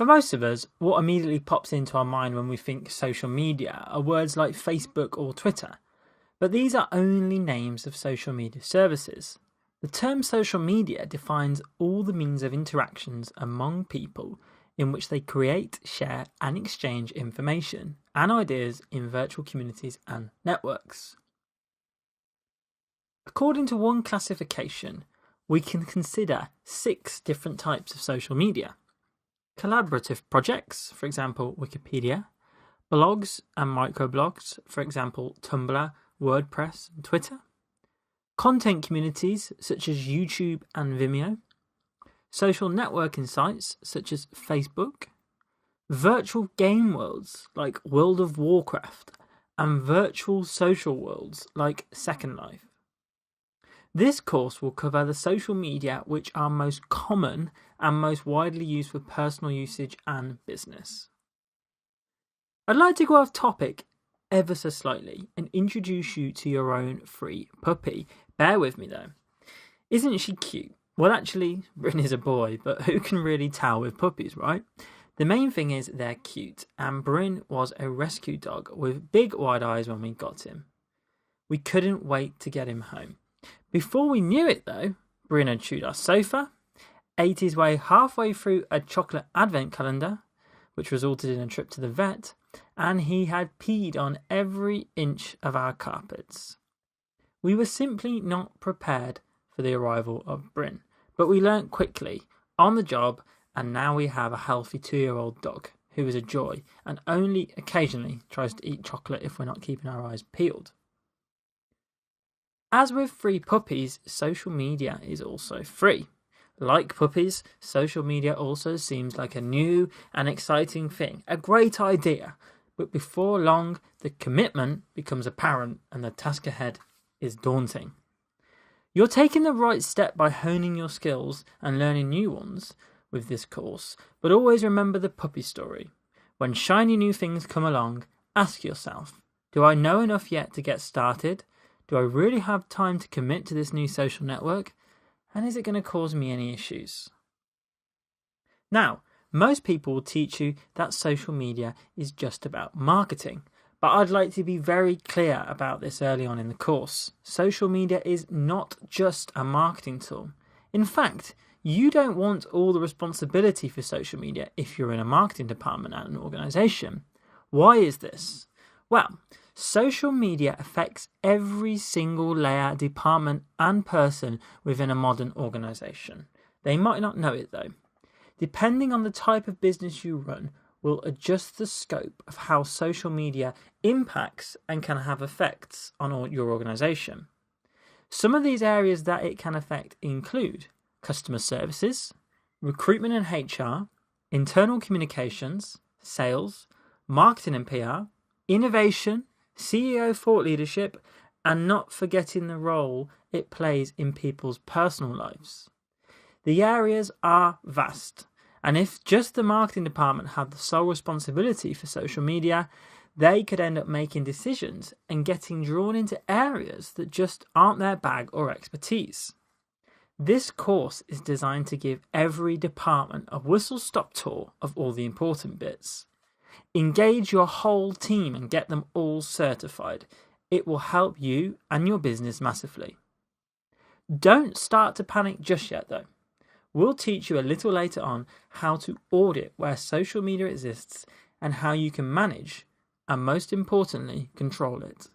For most of us, what immediately pops into our mind when we think social media are words like Facebook or Twitter, but these are only names of social media services. The term social media defines all the means of interactions among people in which they create, share and exchange information and ideas in virtual communities and networks. According to one classification, we can consider 6 different types of social media. Collaborative projects, for example Wikipedia, blogs and microblogs, for example Tumblr, WordPress and Twitter, content communities such as YouTube and Vimeo, social networking sites such as Facebook, virtual game worlds like World of Warcraft, and virtual social worlds like Second Life. This course will cover the social media which are most common and most widely used for personal usage and business. I'd like to go off topic ever so slightly and introduce you to your own free puppy. Bear with me though. Isn't she cute? Well, actually, Bryn is a boy, but who can really tell with puppies, right? The main thing is they're cute, and Bryn was a rescue dog with big wide eyes when we got him. We couldn't wait to get him home. Before we knew it though, Bryn had chewed our sofa, ate his way halfway through a chocolate advent calendar, which resulted in a trip to the vet, and he had peed on every inch of our carpets. We were simply not prepared for the arrival of Bryn, but we learnt quickly, on the job, and now we have a healthy 2-year-old dog who is a joy and only occasionally tries to eat chocolate if we're not keeping our eyes peeled. As with free puppies, social media is also free. Like puppies, social media also seems like a new and exciting thing, a great idea, but before long the commitment becomes apparent and the task ahead is daunting. You're taking the right step by honing your skills and learning new ones with this course, but always remember the puppy story. When shiny new things come along, ask yourself, do I know enough yet to get started? Do I really have time to commit to this new social network? And is it going to cause me any issues? Now, most people will teach you that social media is just about marketing, but I'd like to be very clear about this early on in the course. Social media is not just a marketing tool. In fact, you don't want all the responsibility for social media if you're in a marketing department at an organisation. Why is this? Well, social media affects every single layer, department and person within a modern organisation. They might not know it though. Depending on the type of business you run, will adjust the scope of how social media impacts and can have effects on your organisation. Some of these areas that it can affect include customer services, recruitment and HR, internal communications, sales, marketing and PR, innovation, CEO thought leadership, and not forgetting the role it plays in people's personal lives. The areas are vast, and if just the marketing department had the sole responsibility for social media, they could end up making decisions and getting drawn into areas that just aren't their bag or expertise. This course is designed to give every department a whistle-stop tour of all the important bits. Engage your whole team and get them all certified. It will help you and your business massively. Don't start to panic just yet though. We'll teach you a little later on how to audit where social media exists and how you can manage and most importantly control it.